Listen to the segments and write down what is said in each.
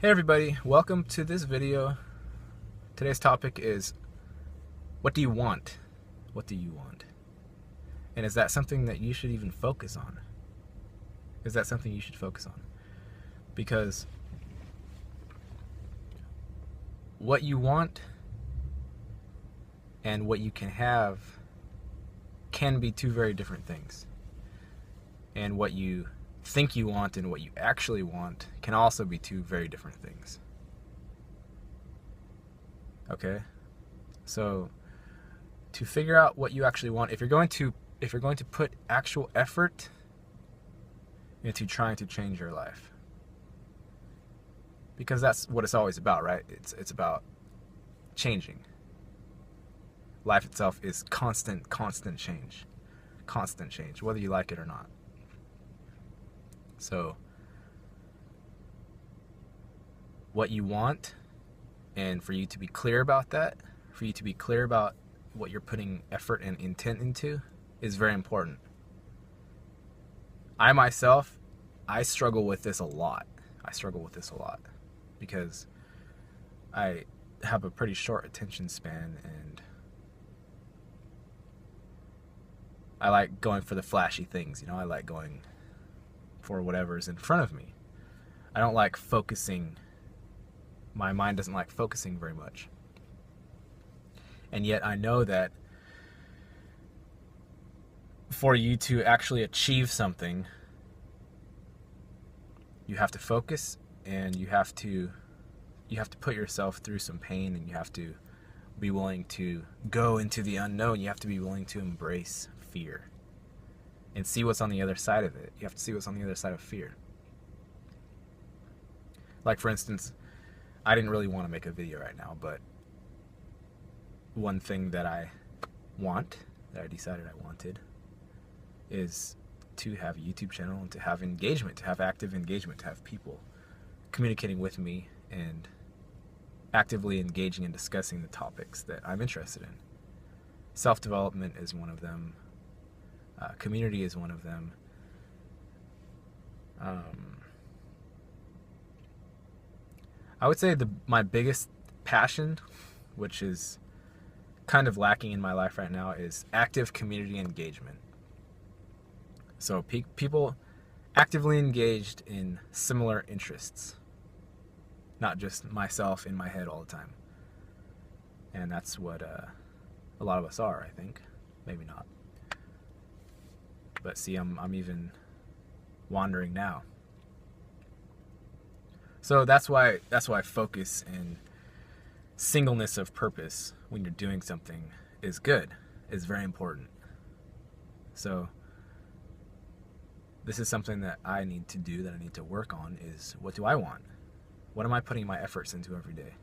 Hey everybody, welcome to this video. Today's topic is, what do you want? What do you want? And is that something that you should even focus on? Is that something you should focus on? Because what you want and what you can have can be two very different things. And what you think you want and what you actually want can also be two very different things. Okay? So to figure out what you actually want, if you're going to put actual effort into trying to change your life, because that's what it's always about, right? It's about changing. Life itself is constant change. Constant change, whether you like it or not. So what you want, and for you to be clear about that, for you to be clear about what you're putting effort and intent into, is very important. I myself, I struggle with this a lot. Because I have a pretty short attention span, and I like going for the flashy things, I like going for whatever's in front of me. I don't like focusing. My mind doesn't like focusing very much. And yet I know that for you to actually achieve something, you have to focus, and you have to put yourself through some pain, and you have to be willing to go into the unknown. You have to be willing to embrace fear and see what's on the other side of it. You have to see what's on the other side of fear. Like, for instance, I didn't really want to make a video right now, but one thing that I decided I wanted, is to have a YouTube channel and to have engagement, to have active engagement, to have people communicating with me and actively engaging and discussing the topics that I'm interested in. Self-development is one of them. Community is one of them. I would say my biggest passion, which is kind of lacking in my life right now, is active community engagement. So people actively engaged in similar interests, not just myself in my head all the time. And that's what a lot of us are, I think. Maybe not. But see, I'm even wandering now. So that's why focus and singleness of purpose when you're doing something is good, is very important. So this is something that I need to do, that I need to work on, is what do I want? What am I putting my efforts into every day?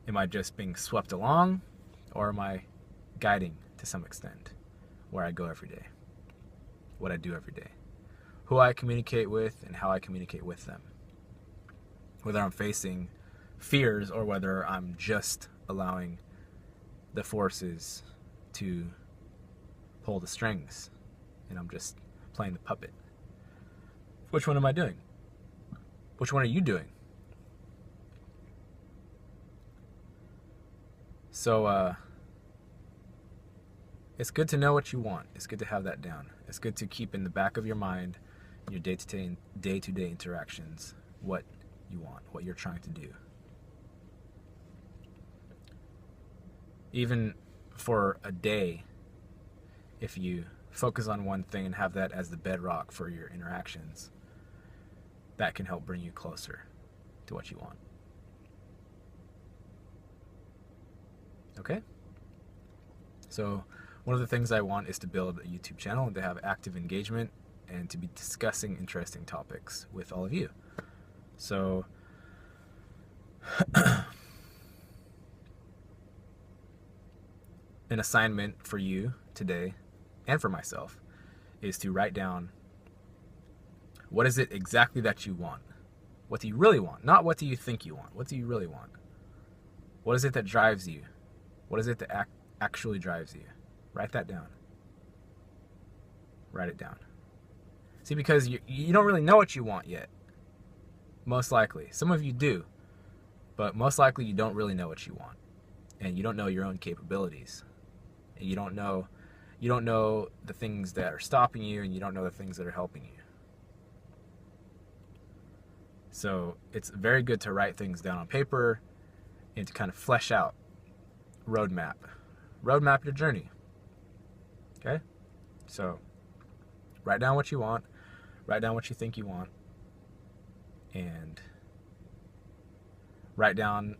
Am I just being swept along, or am I guiding to some extent where I go every day? What I do every day, who I communicate with, and how I communicate with them. Whether I'm facing fears or whether I'm just allowing the forces to pull the strings and I'm just playing the puppet. Which one am I doing? Which one are you doing? So, it's good to know what you want. It's good to have that down. It's good to keep in the back of your mind, in your day-to-day interactions, what you want, what you're trying to do. Even for a day, if you focus on one thing and have that as the bedrock for your interactions, that can help bring you closer to what you want. Okay? So one of the things I want is to build a YouTube channel and to have active engagement and to be discussing interesting topics with all of you. So an assignment for you today, and for myself, is to write down, what is it exactly that you want? What do you really want? Not what do you think you want. What do you really want? What is it that drives you? What is it that actually drives you? Write that down. Write it down. See, because you don't really know what you want yet. Most likely. Some of you do, but most likely you don't really know what you want, and you don't know your own capabilities, and you don't know the things that are stopping you, and you don't know the things that are helping you. So it's very good to write things down on paper and to kind of flesh out roadmap your journey. Okay? So write down what you want, write down what you think you want, and write down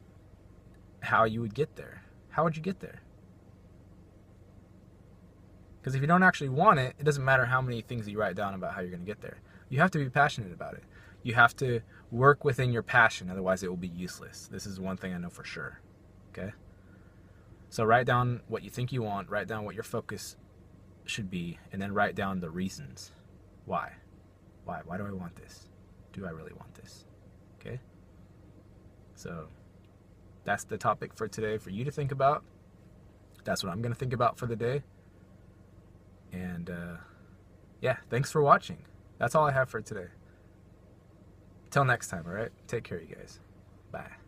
how you would get there. How would you get there? Because if you don't actually want it, it doesn't matter how many things you write down about how you're going to get there. You have to be passionate about it. You have to work within your passion, otherwise it will be useless. This is one thing I know for sure. Okay? So write down what you think you want, write down what your focus should be, and then write down the reasons. Why? Why do I want this? Do I really want this? Okay? So that's the topic for today for you to think about. That's what I'm going to think about for the day. And yeah, thanks for watching. That's all I have for today. Till next time, all right? Take care, you guys. Bye.